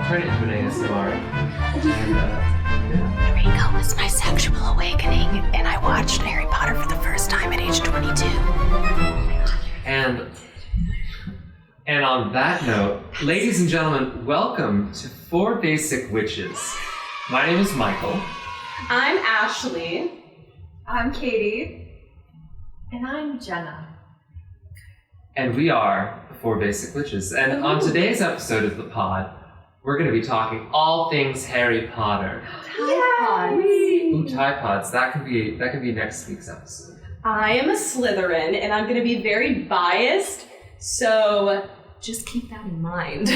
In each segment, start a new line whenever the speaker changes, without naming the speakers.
turn it into an ASMR. And,
Eureka was my sexual awakening, and I watched Harry Potter for the first time at age 22.
And on that note, ladies and gentlemen, welcome to Four Basic Witches. My name is Michael.
I'm Ashley.
I'm Katie.
And I'm Jenna.
And we are the Four Basic Witches. And on today's episode of the pod, we're going to be talking all things Harry Potter. Ooh, Tide Pods. That can be next week's episode.
I am a Slytherin, and I'm going to be very biased, so just keep that in mind.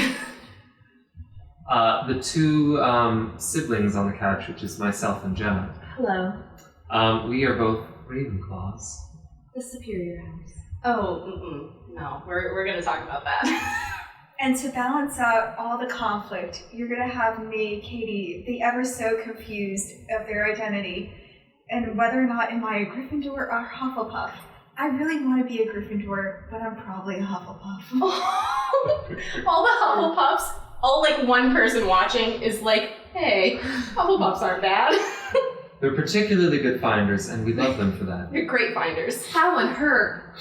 The two siblings on the couch, which is myself and Jenna.
Hello.
We are both Ravenclaws.
The Superior House.
Oh, no, we're going to talk about that.
And to balance out all the conflict, you're going to have me, Katie, the ever so confused of their identity, and whether or not am I a Gryffindor or a Hufflepuff. I really want to be a Gryffindor, but I'm probably a Hufflepuff.
All the Hufflepuffs, like one person watching is like, hey, Hufflepuffs aren't bad.
They're particularly good finders, and we love them for that.
They're great finders.
How and her.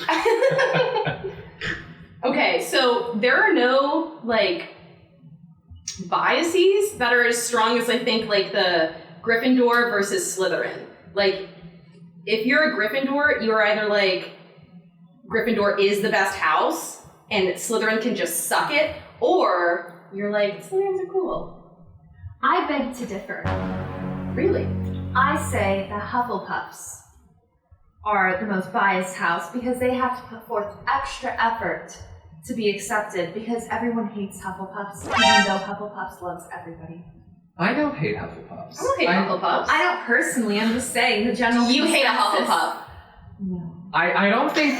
Okay, so there are no, biases that are as strong as I think, the Gryffindor versus Slytherin. If you're a Gryffindor, you're either Gryffindor is the best house, and Slytherin can just suck it, or you're Slytherins are cool.
I beg to differ.
Really?
I say the Hufflepuffs are the most biased house because they have to put forth extra effort to be accepted because everyone hates Hufflepuffs, even though Hufflepuffs loves everybody.
I don't hate Hufflepuffs.
I don't hate Hufflepuffs.
I don't personally, I'm just saying the general
You hate a
consensus.
Hufflepuff.
No.
I don't think...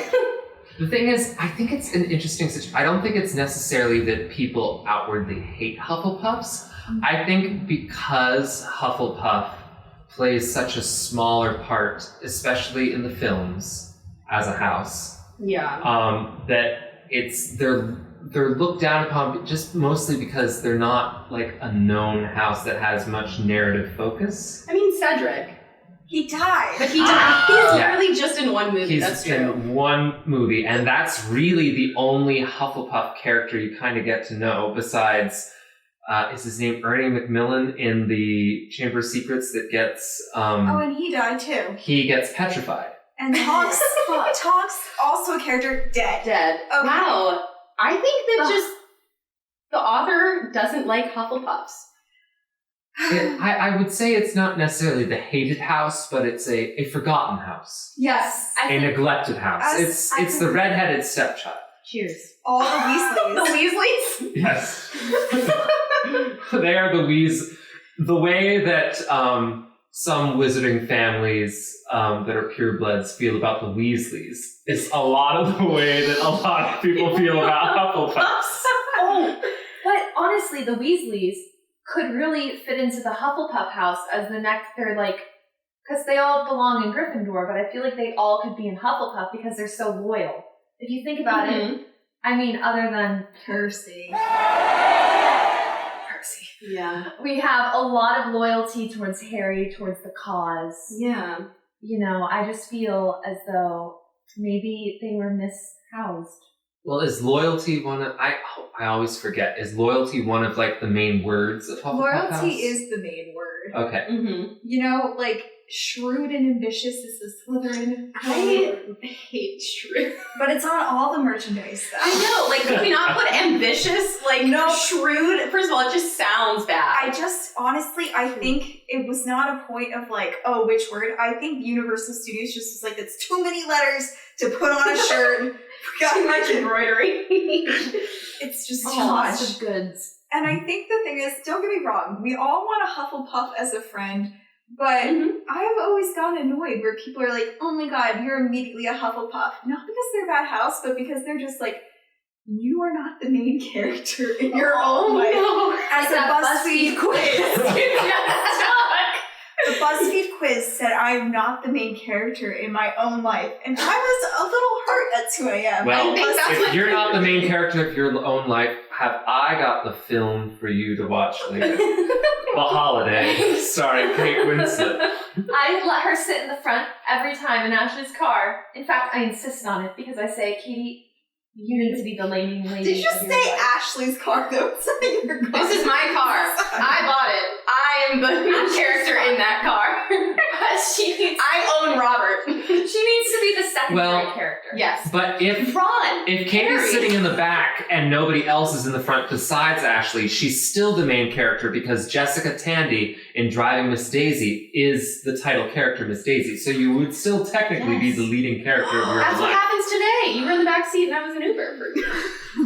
The thing is, I think it's an interesting situation. I don't think it's necessarily that people outwardly hate Hufflepuffs. I think because Hufflepuff plays such a smaller part, especially in the films, as a house, that they're looked down upon just mostly because they're not a known house that has much narrative focus.
I mean, Cedric.
He died.
But he died. He's literally just in one movie. That's
He's
true.
in one movie, and that's really the only Hufflepuff character you kind of get to know besides... is his name Ernie Macmillan in the Chamber of Secrets that gets...
and he died too.
He gets petrified.
And Tonks also a character, dead. Okay.
Wow. I think that just the author doesn't like Hufflepuffs.
I would say it's not necessarily the hated house, but it's a forgotten house.
Yes.
A neglected house. It's the redheaded stepchild.
Cheers.
All the Weasleys.
The Weasleys?
Yes. They are the way that some wizarding families that are purebloods feel about the Weasleys is a lot of the way that a lot of people feel about Hufflepuffs.
Oh, but honestly, the Weasleys could really fit into the Hufflepuff house as the next, because they all belong in Gryffindor, but I feel like they all could be in Hufflepuff because they're so loyal. If you think about it, I mean, other than Percy.
Yeah.
We have a lot of loyalty towards Harry, towards the cause.
Yeah.
I just feel as though maybe they were mishoused.
Well, is loyalty one of... I always forget. Is loyalty one of, the main words of Hufflepuff House?
Loyalty is the main word.
Okay.
Mm-hmm.
Shrewd and ambitious is the Slytherin.
I hate shrewd.
But it's on all the merchandise, though.
I know, could we not put ambitious,
No.
shrewd? First of all, it just sounds bad.
I think it was not a point of which word. I think Universal Studios just was it's too many letters to put on a shirt.
Too much embroidery.
It's just too
Lots
much.
of goods.
And I think the thing is, don't get me wrong, we all want a Hufflepuff as a friend, but I have always gotten annoyed where people are oh my god, you're immediately a Hufflepuff. Not because they're that house, but because they're just you are not the main character in your own life.
No.
As a BuzzFeed quiz. The BuzzFeed quiz said I am not the main character in my own life. And I was a little hurt at 2 a.m.
Well,
I think that's
if
what-
you're not the main character of your own life, have I got the film for you to watch later? The Holiday, starring Kate Winslet.
I let her sit in the front every time in Ashley's car. In fact, I insist on it because I say, Katie, you need to be the leading lady.
Did you
of your
say
life.
Ashley's car though? It's not your car.
This is my car. I bought it. I am the main character in that car.
she needs,
I own Robert.
she needs to be the secondary
Well,
character.
Yes.
But if
Ron.
Katie's
Harry.
sitting in the back and nobody else is in the front besides Ashley, she's still the main character because Jessica Tandy in Driving Miss Daisy is the title character, Miss Daisy. So you would still technically be
Yes.
the leading character of your
That's
own
what
life.
happens today. You were in the back seat and I was in Uber for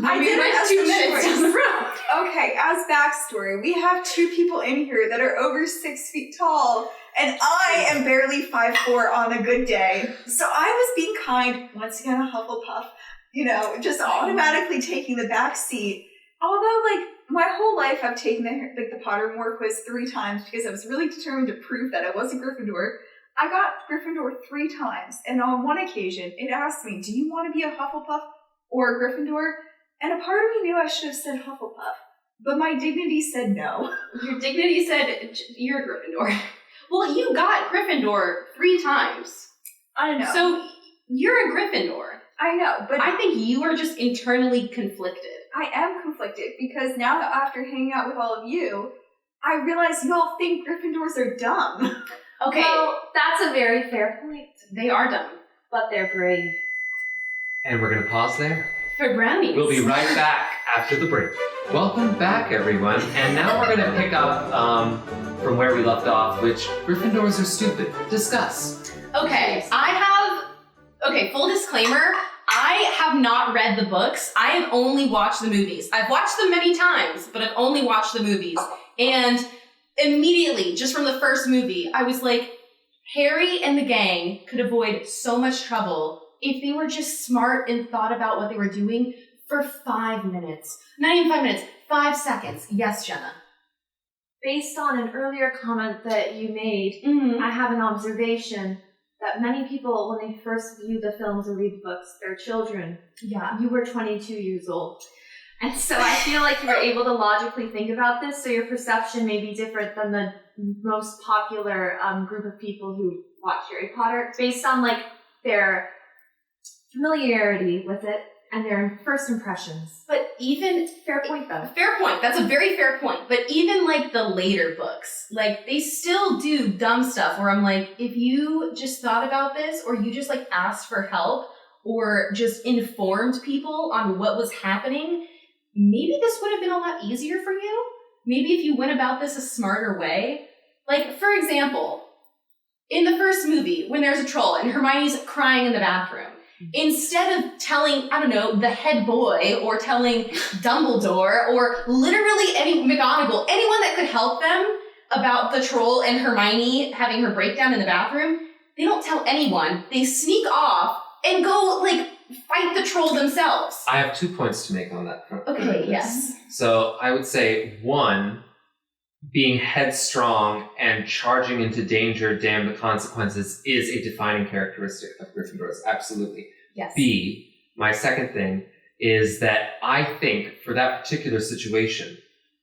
I
we
did
went
have
2
some
minutes
choice.
down the road.
Okay, as backstory, we have 2 people in here that are over 6 feet tall, and I am barely 5'4" on a good day. So I was being kind, once again a Hufflepuff, just automatically taking the back seat. Although, my whole life I've taken the Pottermore quiz 3 times because I was really determined to prove that I was a Gryffindor. I got Gryffindor 3 times, and on one occasion, it asked me, do you want to be a Hufflepuff or a Gryffindor? And a part of me knew I should have said Hufflepuff, but my dignity said no.
Your dignity said you're a Gryffindor. Well, you got Gryffindor 3 times.
I know.
So you're a Gryffindor.
I know, but
I think you are just internally conflicted.
I am conflicted because now that after hanging out with all of you, I realize you all think Gryffindors are dumb.
Okay,
Well, that's a very fair point.
they are dumb.
But they're brave.
And we're going to pause there.
For brownies.
We'll be right back after the break. Welcome back, everyone. And now we're going to pick up from where we left off, which Gryffindors are stupid. Discuss.
Okay, full disclaimer, I have not read the books. I have only watched the movies. I've watched them many times, but I've only watched the movies. And immediately, just from the first movie, I was like, Harry and the gang could avoid so much trouble if they were just smart and thought about what they were doing for 5 minutes. Not even 5 minutes, 5 seconds. Yes, Jenna.
Based on an earlier comment that you made,
Mm-hmm.
I have an observation that many people, when they first view the films or read the books, they're children.
Yeah.
You were 22 years old. And so I feel like you were able to logically think about this, so your perception may be different than the most popular group of people who watch Harry Potter, based on their familiarity with it and their first impressions.
But even
Fair point, though.
fair point. That's a very fair point. But even the later books, they still do dumb stuff where I'm like, if you just thought about this, or you just asked for help, or just informed people on what was happening, maybe this would have been a lot easier for you. Maybe if you went about this a smarter way. For example, in the first movie, when there's a troll and Hermione's crying in the bathroom, instead of telling, I don't know, the head boy or telling Dumbledore or literally McGonagall, anyone that could help them about the troll and Hermione having her breakdown in the bathroom, they don't tell anyone. They sneak off and go, fight the troll themselves.
I have 2 points to make on that front.
Okay, yes.
So I would say, 1, being headstrong and charging into danger, damn the consequences, is a defining characteristic of Gryffindors. Absolutely.
Yes.
B, my second thing is that I think for that particular situation,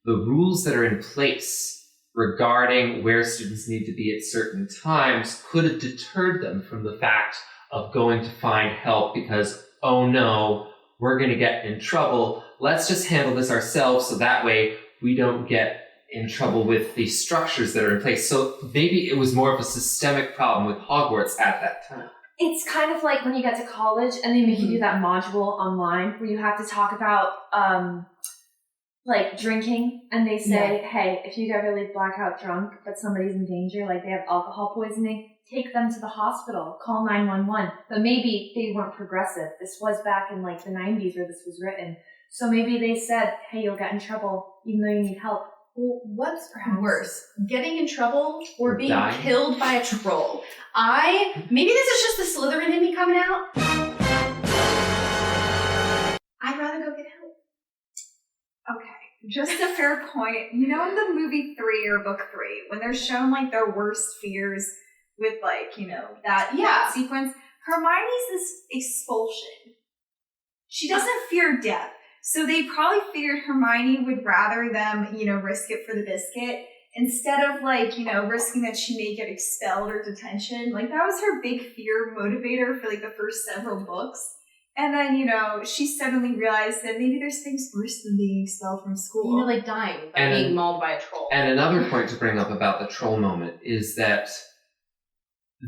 the rules that are in place regarding where students need to be at certain times could have deterred them from the fact of going to find help because, oh no, we're going to get in trouble. Let's just handle this ourselves so that way we don't get in trouble with the structures that are in place. So maybe it was more of a systemic problem with Hogwarts at that time.
It's kind of like when you get to college and they make you do that module online where you have to talk about drinking, and they say, hey, if you get really blackout drunk but somebody's in danger, they have alcohol poisoning, take them to the hospital, call 911. But maybe they weren't progressive. This was back in the 90s where this was written. So maybe they said, hey, you'll get in trouble even though you need help.
Well, what's worse, getting in trouble or being
dying?
killed by a troll? Maybe this is just the Slytherin in me coming out. I'd rather go get help.
Okay, just a fair point. In the movie 3 or book 3, when they're shown their worst fears, with that sequence. Hermione's this expulsion. She doesn't fear death. So they probably figured Hermione would rather them, risk it for the biscuit instead of risking that she may get expelled or detention. Like that was her big fear motivator for the first several books. And then, she suddenly realized that maybe there's things worse than being expelled from school.
Dying by being mauled by a troll.
And another point to bring up about the troll moment is that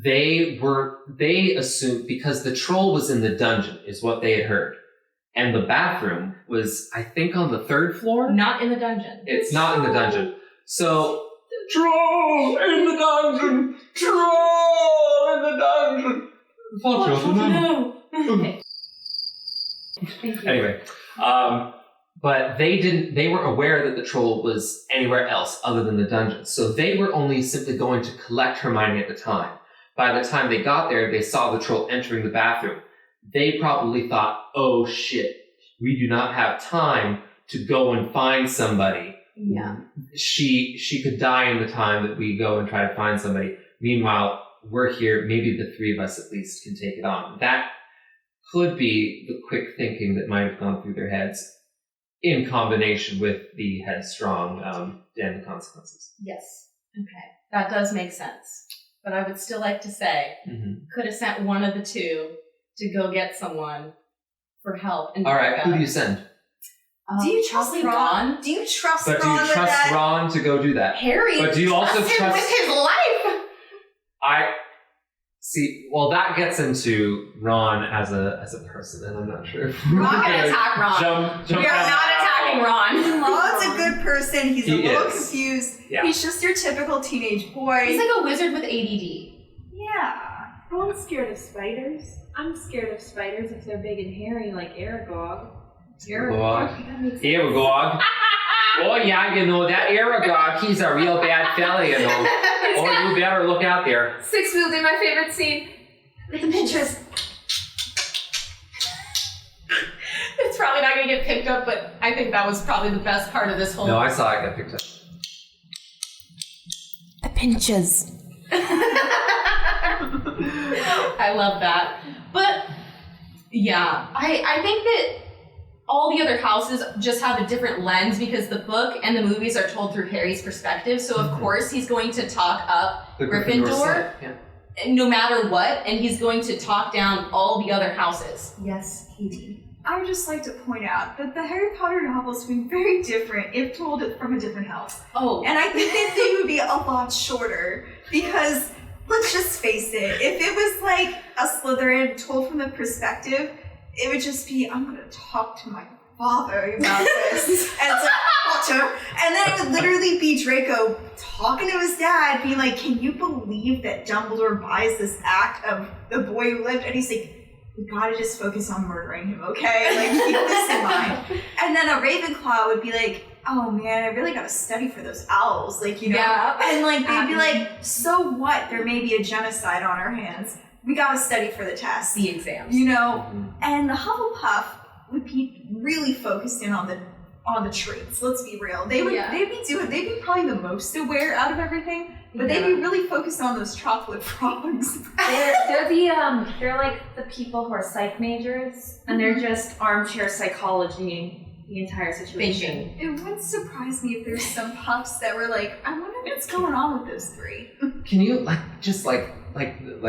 they assumed, because the troll was in the dungeon, is what they had heard. And the bathroom was, I think, on the 3rd floor?
Not in the dungeon.
It's not in the dungeon. So, troll in the dungeon! Troll in the dungeon!
Okay. Thank you.
Anyway, but they were aware that the troll was anywhere else other than the dungeon. So they were only simply going to collect Hermione at the time. By the time they got there, they saw the troll entering the bathroom. They probably thought, oh shit, we do not have time to go and find somebody.
Yeah.
She could die in the time that we go and try to find somebody. Meanwhile, we're here, maybe the 3 of us at least can take it on. That could be the quick thinking that might have gone through their heads in combination with the headstrong damn the consequences.
Yes. Okay. That does make sense. But I would still like to say, could have sent one of the 2 to go get someone for help.
All right, who do you send?
Do you trust Ron? Do you trust Ron?
But do you trust Ron to go do that?
Harry.
But do you also
trust him
trust
with his life?
See, well, that gets into Ron as a person, and I'm not sure.
We're not going to attack Ron.
Jump
we are not attacking Ron.
Ron's a good person. He's a little
is.
confused.
Yeah.
He's just your typical teenage boy.
He's like a wizard with ADD.
Yeah.
Ron's scared of spiders. I'm scared of spiders if they're big and hairy like Aragog.
Aragog. Oh yeah, that Aragog, he's a real bad fella, Oh, you better look out there.
6 wielding, my favorite scene. With the pinchers.
It's probably not going to get picked up, but I think that was probably the best part of this whole...
No, I saw it get picked up.
The pinches.
I love that. But, yeah, I think that all the other houses just have a different lens because the book and the movies are told through Harry's perspective. So, of course, he's going to talk up
The
Gryffindor
yeah.
no matter what, and he's going to talk down all the other houses.
Yes, Katie.
I would just like to point out that the Harry Potter novels would be very different if told from a different house.
Oh.
And I think that they would be a lot shorter because, let's just face it, if it was like a Slytherin told from the perspective, it would just be, I'm going to talk to my father about this. And so, Potter. And then it would literally be Draco talking to his dad, being like, can you believe that Dumbledore buys this act of the boy who lived? And he's like, we gotta just focus on murdering him, okay? Like, keep this in mind. And then a Ravenclaw would be like, oh man, I really gotta study for those owls. Like,
Yeah.
And like, they'd be like, so what? There may be a genocide on our hands. We gotta study for the test.
The exams.
And the Hufflepuff would be really focused in on the traits. Let's be real. They'd be probably the most aware out of everything, but they'd be really focused on those chocolate frogs.
They're like the people who are psych majors, and they're just armchair psychology the entire situation.
Thinking.
It wouldn't surprise me if there's some puffs that were like, I wonder what's going on with those 3.
Can you like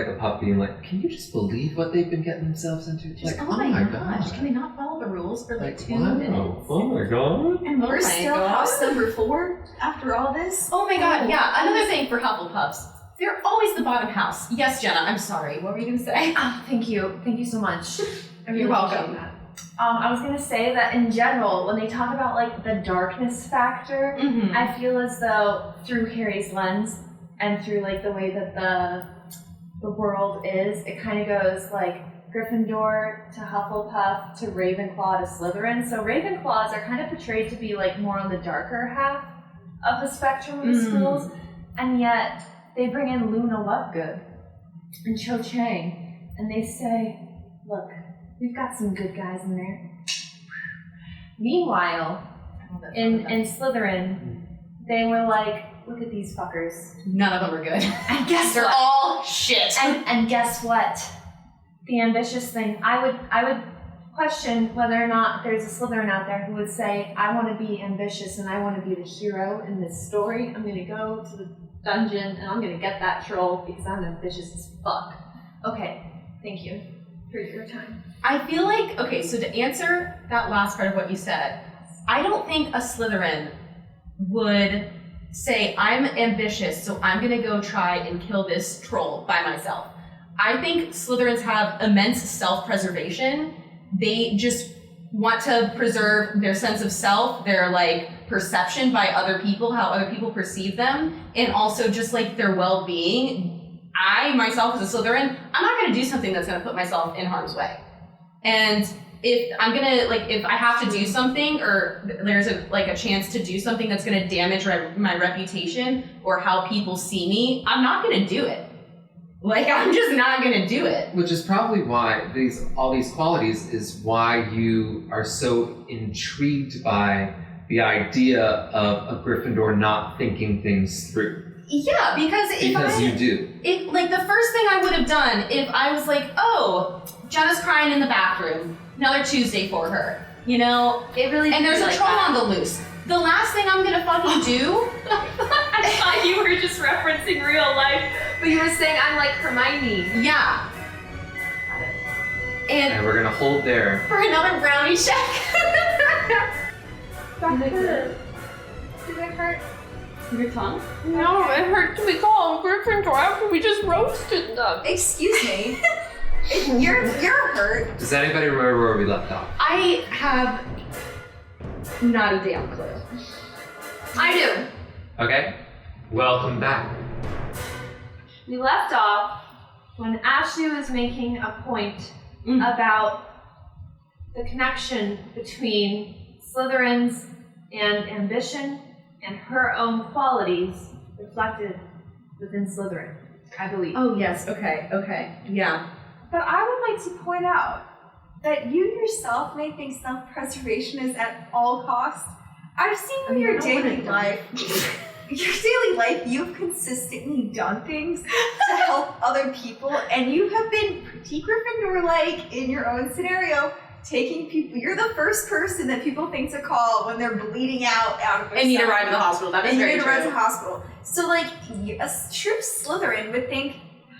a pup being like, can you just believe what they've been getting themselves into?
Just,
Like,
oh my gosh, can they not follow the rules for like 2 minutes?
Oh my god.
And
Oh
we're
my
still
God.
house number 4 after all this.
Oh my god, yeah, another thing for Hufflepuffs. They're always the bottom house. Yes, Jenna, I'm sorry. What were you going to say?
Oh, thank you. Thank you so much. I really
You're welcome.
appreciate that. I was going to say that in general, when they talk about like the darkness factor,
Mm-hmm.
I feel as though through Harry's lens and through like the way that the world is, it kind of goes like Gryffindor to Hufflepuff to Ravenclaw to Slytherin. So Ravenclaws are kind of portrayed to be like more on the darker half of the spectrum of the schools, and yet they bring in Luna Lovegood and Cho Chang, and they say, look, we've got some good guys in there. Meanwhile, in Slytherin, they were like, look at these fuckers.
None of them are good.
And guess
They're
what?
all shit.
And guess what? The ambitious thing. I would question whether or not there's a Slytherin out there who would say, I want to be ambitious and I want to be the hero in this story. I'm going to go to the dungeon and I'm going to get that troll because I'm ambitious as fuck. Okay, thank you for your time.
I feel like, okay, so to answer that last part of what you said, I don't think a Slytherin would say, I'm ambitious, so I'm gonna go try and kill this troll by myself. I think Slytherins have immense self-preservation. They just want to preserve their sense of self, their like perception by other people, how other people perceive them, and also just like their well-being. I myself as a Slytherin, I'm not gonna do something that's gonna put myself in harm's way. And if I'm gonna, like, if I have to do something, or there's a chance to do something that's gonna damage my reputation or how people see me, I'm not gonna do it. Like, I'm just not gonna do it.
Which is probably why all these qualities is why you are so intrigued by the idea of a Gryffindor not thinking things through.
Yeah, because
you do.
If, like, the first thing I would have done if I was like, oh, Jenna's crying in the bathroom, another Tuesday for her, you know?
It really
And there's a
like
troll
that.
on the loose. The last thing I'm gonna fucking do.
I thought you were just referencing real life, but you were saying I'm like Hermione.
Yeah. And
And we're gonna hold there.
for another brownie check.
Did it hurt?
Did it hurt?
Your tongue?
No, it hurt to be called Gryffindor after we just roasted them.
Excuse me. You're hurt.
Does anybody remember where we left off?
I have not a damn clue.
I do.
Okay. Welcome back.
We left off when Ashley was making a point about the connection between Slytherins and ambition and her own qualities reflected within Slytherin, I believe.
Oh, yes. Okay. Yeah.
But I would like to point out that you yourself may think self-preservation is at all costs. I've seen in your daily life, you've consistently done things to help other people, and you have been pretty Gryffindor-like in your own scenario, taking people. You're the first person that people think to call when they're bleeding out of their
And need a
stomach.
ride to the hospital. That is
And you
very
need to
true.
run to the hospital. So, like, a true Slytherin would think,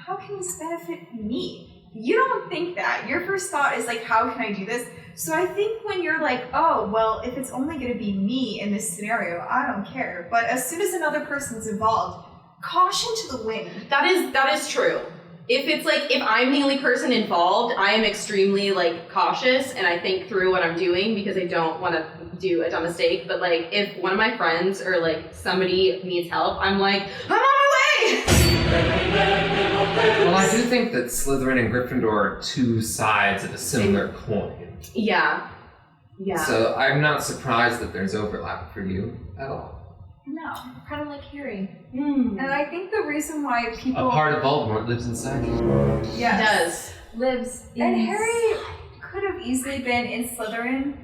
how can this benefit me? You don't think that. Your first thought is like, how can I do this? So I think when you're like, oh, well, if it's only going to be me in this scenario, I don't care. But as soon as another person's involved, caution to the wind.
That is true. If it's like, if I'm the only person involved, I am extremely like cautious and I think through what I'm doing because I don't want to do a dumb mistake. But like, if one of my friends or like somebody needs help, I'm like, I'm on my way!
Well, I do think that Slytherin and Gryffindor are two sides of a similar coin.
Yeah.
So I'm not surprised that there's overlap for you at all.
No.
Kind of like Harry.
And I think the reason why people...
A part of Voldemort lives inside you.
Yes.
It does.
Lives in...
And Harry could have easily been in Slytherin.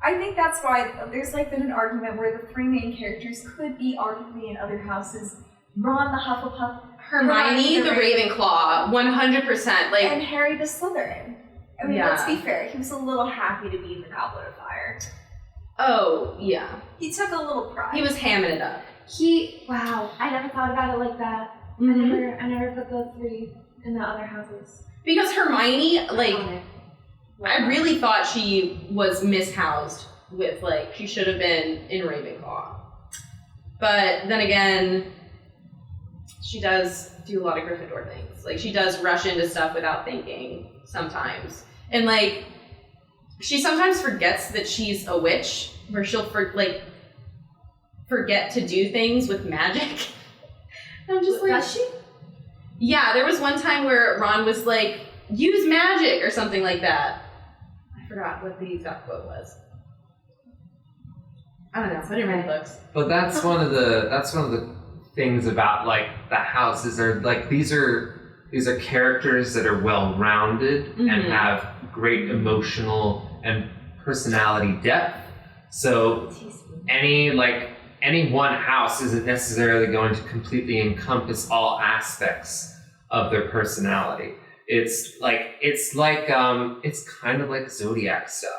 I think that's why there's like been an argument where the three main characters could be arguably in other houses. Ron the Hufflepuff,
Hermione the Ravenclaw, 100%. Like,
and Harry the Slytherin. I mean,
Yeah.
let's be fair. He was a little happy to be in the Goblet of Fire.
oh, yeah.
He took a little pride.
He was hamming it up.
Wow, I never thought about it like that.
Mm-hmm.
I never put the three in the other houses.
Because Hermione, like,
On it.
I really thought she was mishoused with, like, she should have been in Ravenclaw. But then again, she does do a lot of Gryffindor things. Like, she does rush into stuff without thinking sometimes. And, like, she sometimes forgets that she's a witch, where she'll, forget to do things with magic. And I'm just like...
Does she?
Yeah, there was one time where Ron was like, use magic or something like that. I forgot what the exact quote was. I don't know. I didn't read the books.
But that's one of the things about like the houses are like these are characters that are well rounded and have great emotional and personality depth. So any like any one house isn't necessarily going to completely encompass all aspects of their personality. It's kind of like zodiac stuff.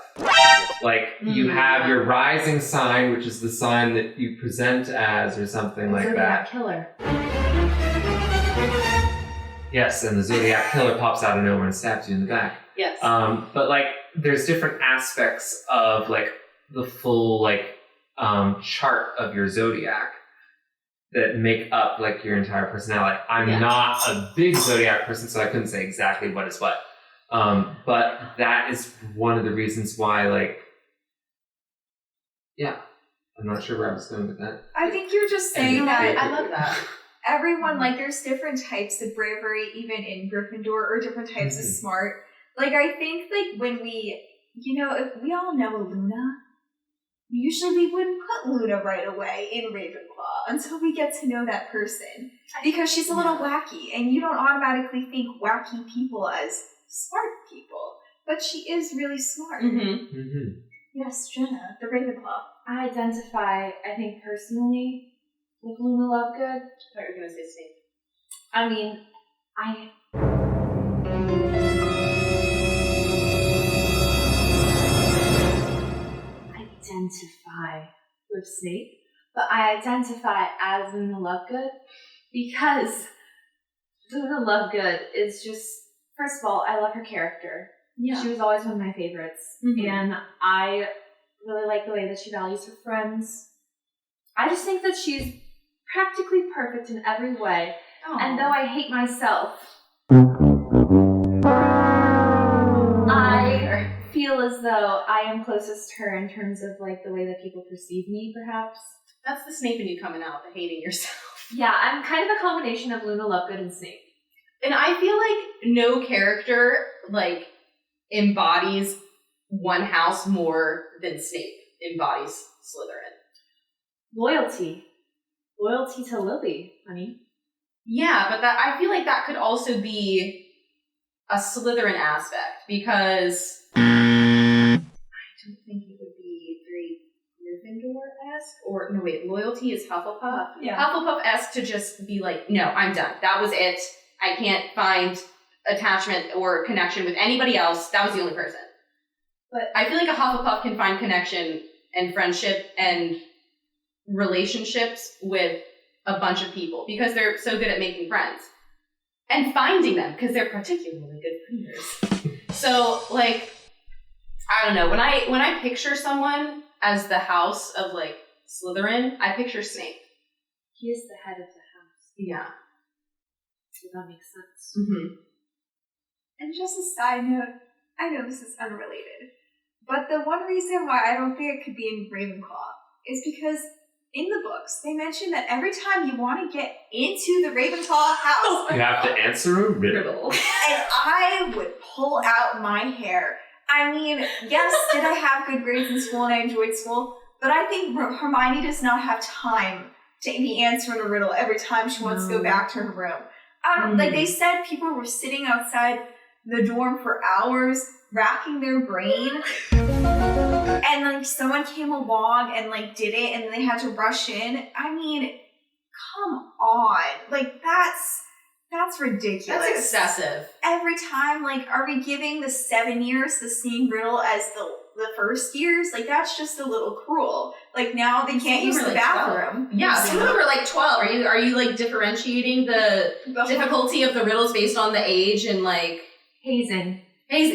Like you have your rising sign, which is the sign that you present as, or something like that.
Zodiac killer.
Yes, and the Zodiac killer pops out of nowhere and stabs you in the back.
Yes.
But like, there's different aspects of like the full like chart of your zodiac that make up like your entire personality. I'm not a big zodiac person, so I couldn't say exactly what is what. But that is one of the reasons why, like, yeah, I'm not sure where I was going with that.
I think you're just saying that
I love that.
everyone, like, there's different types of bravery, even in Gryffindor, or different types of smart. Like, I think, like, when we, if we all know Luna, usually we wouldn't put Luna right away in Ravenclaw until we get to know that person. Because she's a little wacky, and you don't automatically think wacky people as smart people. But she is really smart. Yes, Jenna, the Ravenclaw.
I identify, I think personally, with Luna Lovegood.
I thought you were going to say Snape.
I mean, I identify with Snape, but I identify as Luna Lovegood because Luna Lovegood is just, first of all, I love her character.
Yeah.
She was always one of my favorites, and I really like the way that she values her friends. I just think that she's practically perfect in every way, and though I hate myself, I feel as though I am closest to her in terms of like the way that people perceive me, perhaps.
That's the Snape in you coming out, the hating yourself.
Yeah, I'm kind of a combination of Luna Lovegood and Snape.
And I feel like no character, like, embodies one house more than Snape embodies Slytherin.
Loyalty. Loyalty to Lily, honey.
Yeah, but that I feel like that could also be a Slytherin aspect, because I don't think it would be very Gryffindor-esque, or no wait, loyalty is Hufflepuff.
Yeah.
Hufflepuff-esque to just be like, no, I'm done. That was it. I can't find attachment or connection with anybody else. That was the only person. But I feel like a Hufflepuff can find connection and friendship and relationships with a bunch of people because they're so good at making friends and finding them because they're particularly good finders. So, like, I don't know. When I picture someone as the house of, like, Slytherin, I picture Snape.
He is the head of the house.
Yeah.
So that makes sense.
And just a side note, I know this is unrelated, but the one reason why I don't think it could be in Ravenclaw is because in the books, they mention that every time you want to get into the Ravenclaw house,
You have to answer a riddle.
and I would pull out my hair. I mean, yes, did I have good grades in school and I enjoyed school? But I think Hermione does not have time to be answering a riddle every time she wants to go back to her room. Like they said, people were sitting outside the dorm for hours, racking their brain. And like someone came along and like did it and they had to rush in. I mean, come on. Like that's ridiculous.
That's excessive.
Every time, like, are we giving the 7 years the same riddle as the first years? Like, that's just a little cruel. Like, now they can't use the bathroom.
Yeah, some of them are like 12. Are you like differentiating the difficulty of the riddles based on the age and like
Hazing.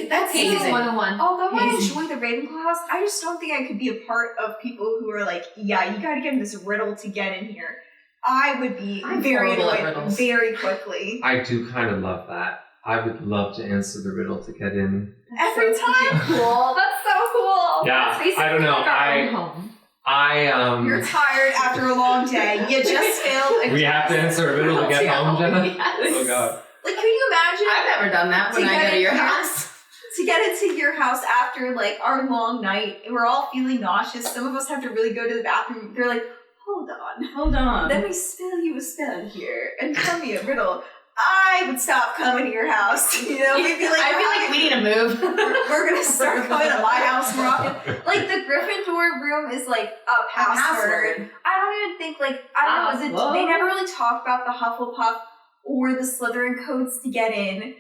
That's hazing.
101.
Although I
Hazing.
enjoy the Ravenclaw house, I just don't think I could be a part of people who are like, yeah, you gotta get this riddle to get in here. I would be
I'm
very
horrible at
annoyed
riddles.
very quickly.
I do kind of love that. I would love to answer the riddle to get in.
Every time.
Cool. That's so cool.
Yeah,
That's basically
I don't know.
like our own home.
You're tired after a long day. You just failed a
We have to answer a riddle to get home, Jenna?
Yes.
Oh god.
Like, can you imagine?
I've never done that when
To
I
get
go to
in
your
here.
house.
To get into your house after like our long night, and we're all feeling nauseous. Some of us have to really go to the bathroom. They're like, hold on.
Hold on.
Let me spell you a spell here and tell me a riddle. I would stop coming to your house. We'd be like,
I feel like we need to move.
we're gonna start coming to my house more often. Like the Gryffindor room is like a password. I don't even think I don't know. They never really talk about the Hufflepuff or the Slytherin codes to get in,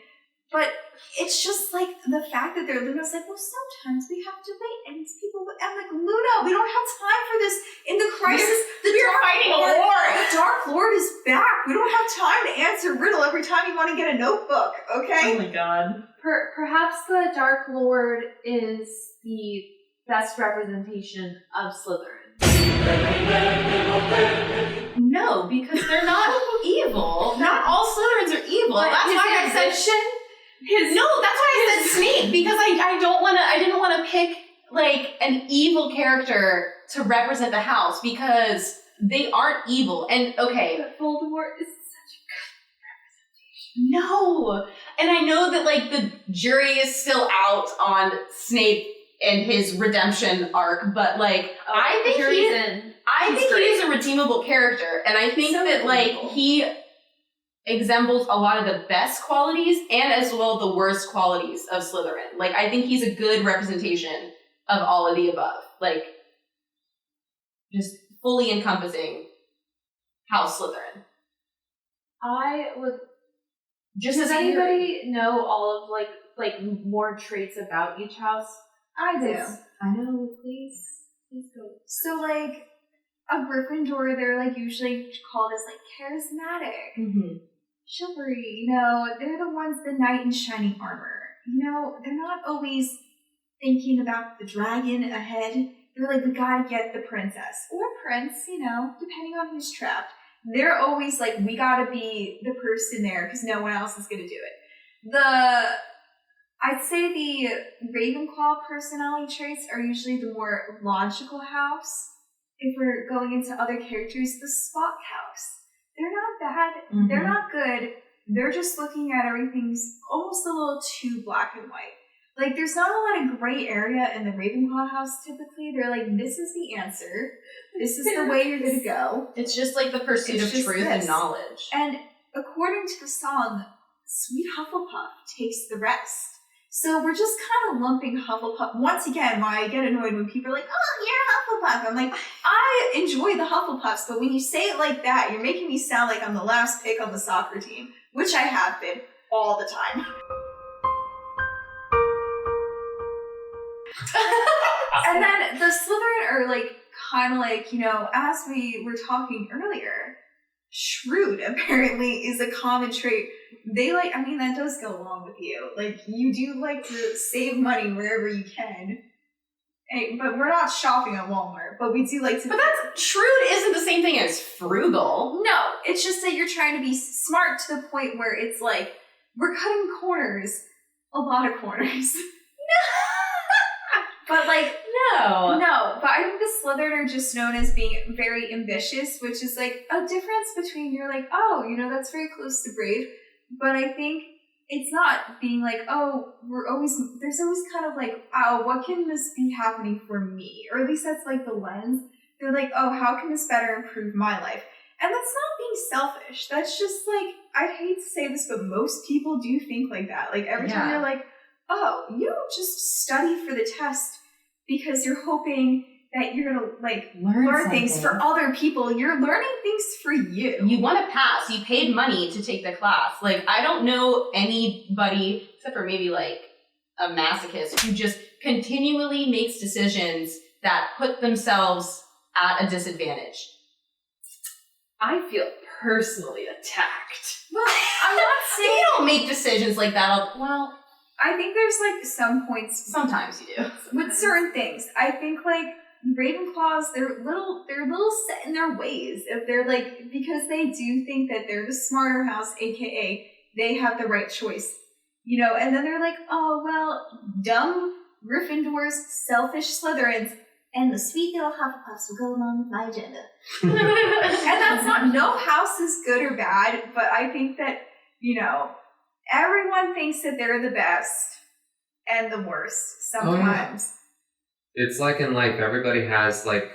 but it's just like the fact that Luna's like, well, sometimes we have to wait, and these people. I'm like, Luna, we don't have time for this. In the crisis,
we're fighting a war.
The Dark Lord is back. We don't have time to answer riddle every time you want to get a notebook. Okay.
Oh my god.
Perhaps the Dark Lord is the best representation of Slytherin.
No, because they're not evil. Not all Slytherins are evil.
But
That's why I said that's why I said Snape, because I didn't want to pick like an evil character to represent the house because they aren't evil. And okay,
But Voldemort is such a
no. And I know that like the jury is still out on Snape and his redemption arc, but like I think he is a redeemable character, and I think that like he examples a lot of the best qualities and as well the worst qualities of Slytherin. Like I think he's a good representation of all of the above. Like just fully encompassing House Slytherin.
I would.
Just
Does
as
anybody know all of like more traits about each house?
I do.
I know. Please go.
So like a Gryffindor, they're like usually called as like charismatic,
Mm-hmm.
chivalry. They're the ones, the knight in shining armor. They're not always thinking about the dragon ahead. They're like, we gotta get the princess or prince. Depending on who's trapped. They're always like, we gotta be the person there because no one else is gonna do it. I'd say the Ravenclaw personality traits are usually the more logical house. If we're going into other characters, the Spock house. They're not bad.
Mm-hmm.
They're not good. They're just looking at everything's almost a little too black and white. Like, there's not a lot of gray area in the Ravenclaw house typically. They're like, this is the answer. This is the way you're going to go.
It's just like the pursuit
It's
of
just
truth
this.
and knowledge.
And according to the song, Sweet Hufflepuff takes the rest. So we're just kind of lumping Hufflepuff. Once again, why I get annoyed when people are like, oh, you're a Hufflepuff. I'm like, I enjoy the Hufflepuffs, but when you say it like that, you're making me sound like I'm the last pick on the soccer team, which I have been all the time. And then the Slytherin are like, kind of like, as we were talking earlier, shrewd apparently is a common trait. They that does go along with you. Like, you do like to save money wherever you can. But we're not shopping at Walmart, but we do like to.
But that's shrewd isn't the same thing as frugal.
No, it's just that you're trying to be smart to the point where it's like, we're cutting corners. A lot of corners. But like, no, but I think the Slytherin are just known as being very ambitious, which is like a difference between you're like, oh, that's very close to brave, but I think it's not being like, oh, there's always kind of like, oh, what can this be happening for me? Or at least that's like the lens. They're like, oh, how can this better improve my life? And that's not being selfish. That's just like, I hate to say this, but most people do think like that. Like every time they're like, oh, you don't just study for the test because you're hoping that you're gonna like learn things for other people. You're learning things for you.
You want to pass. You paid money to take the class. Like, I don't know anybody, except for maybe like a masochist, who just continually makes decisions that put themselves at a disadvantage.
I feel personally attacked.
Well, I'm not saying
You don't make decisions like that. Well,
I think there's like some points
sometimes you do.
with certain things. I think like Ravenclaws, they're little set in their ways. If they're like, because they do think that they're the smarter house, aka they have the right choice, and then they're like, oh well, dumb Gryffindors, selfish Slytherins, and the sweet little Hufflepuffs will go along with my agenda. And that's not, no house is good or bad, but I think that, everyone thinks that they're the best and the worst sometimes.
It's like in life, everybody has like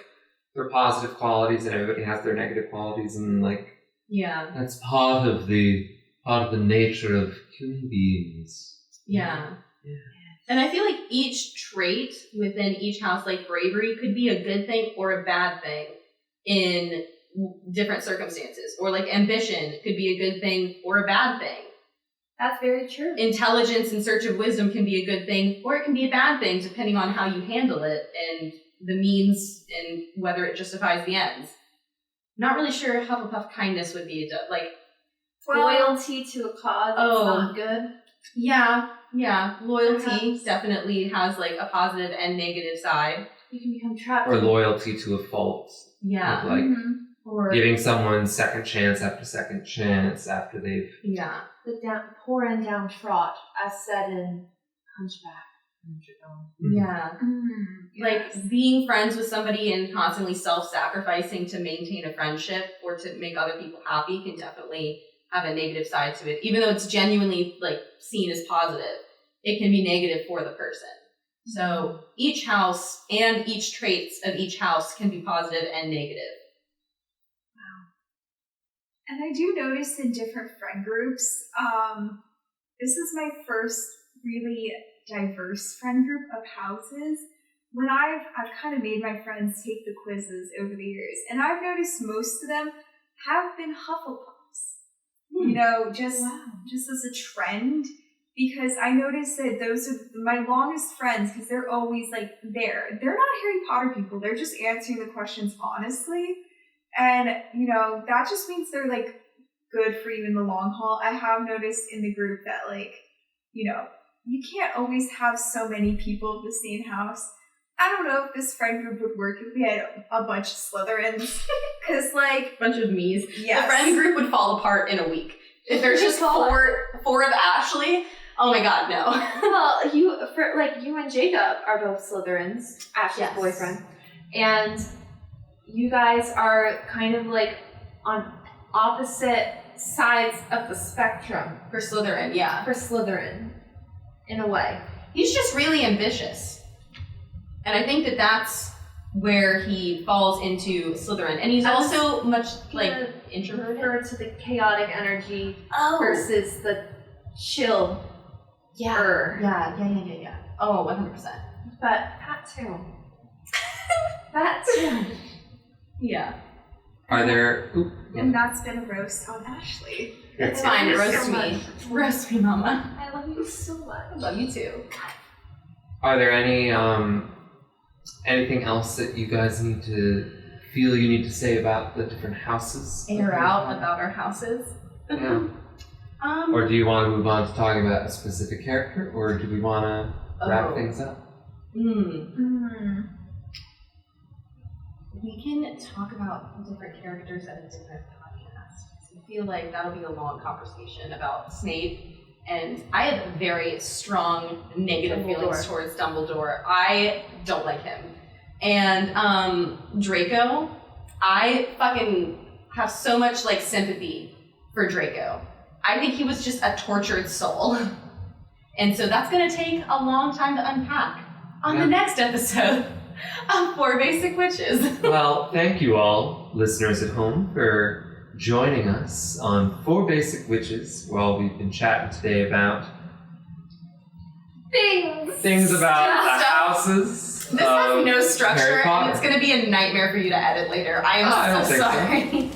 their positive qualities and everybody has their negative qualities, and like
Yeah.
that's part of the part of the nature of human beings.
Yeah.
Yeah.
And I feel like each trait within each house, like bravery, could be a good thing or a bad thing in different circumstances. Or like ambition could be a good thing or a bad thing.
That's very true.
Intelligence in search of wisdom can be a good thing or it can be a bad thing depending on how you handle it and the means and whether it justifies the ends. Not really sure Hufflepuff kindness would be
Loyalty to a cause is not good.
Yeah, loyalty
Perhaps.
definitely has like a positive and negative side.
You can become trapped.
Or loyalty to a fault.
Yeah.
Of, like,
Or
giving someone second chance after they've...
yeah.
The poor and downtrodden, as said in Hunchback.
Yeah.
Yes.
Like being friends with somebody and constantly self-sacrificing to maintain a friendship or to make other people happy can definitely have a negative side to it. Even though it's genuinely like seen as positive, it can be negative for the person. So each house and each traits of each house can be positive and negative.
And I do notice in different friend groups, this is my first really diverse friend group of houses. When I've kind of made my friends take the quizzes over the years, and I've noticed most of them have been Hufflepuffs. You know, just as a trend, because I noticed that those are my longest friends because they're always like there. They're not Harry Potter people. They're just answering the questions honestly. And, you know, that just means they're, like, good for you in the long haul. I have noticed in the group that, like, you know, you can't always have so many people of the same house. I don't know if this friend group would work if we had a bunch of Slytherins. Because, like...
Bunch of me's.
Yes.
The friend group would fall apart in a week. If there's just four of Ashley, oh my god, no.
Well, you and Jacob are both Slytherins, Ashley's boyfriend. And... you guys are kind of like on opposite sides of the spectrum.
For Slytherin, yeah.
For Slytherin, in a way.
He's just really ambitious. And I think that that's where he falls into Slytherin. And he's also much, like, introverted.
Refer to the chaotic energy
Oh.
versus the chill.
Yeah. Oh, 100%.
But that too. That too.
Yeah.
Are there...
And that's been a roast on Ashley.
It's fine.
Thank you
Roast
so
me.
much.
Roast me, mama.
I love you so much.
I love you too.
Are there any, anything else that you guys feel you need to say about the different houses?
Air out about our houses.
Yeah. Or do you want to move on to talking about a specific character, or do we want to wrap things up?
We can talk about different characters at a different podcast. I feel like that'll be a long conversation about Snape. And I have very strong negative feelings towards Dumbledore. I don't like him. And Draco, I fucking have so much like sympathy for Draco. I think he was just a tortured soul. And so that's gonna take a long time to unpack on the next episode of 4 Basic Witches.
Well, thank you all, listeners at home, for joining us on 4 Basic Witches while we've been chatting today about things about the houses.
This has no structure,
Harry Potter.
and it's going to be a nightmare for you to edit later. I am so sorry.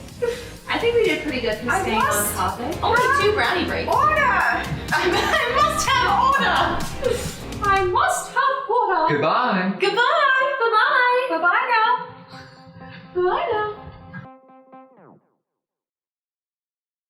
I think we did pretty good for staying on topic.
Only 2 brownie breaks.
Order!
I must have order.
I must have water.
Goodbye.
Goodbye.
Bye-bye.
Bye-bye now.
Bye now.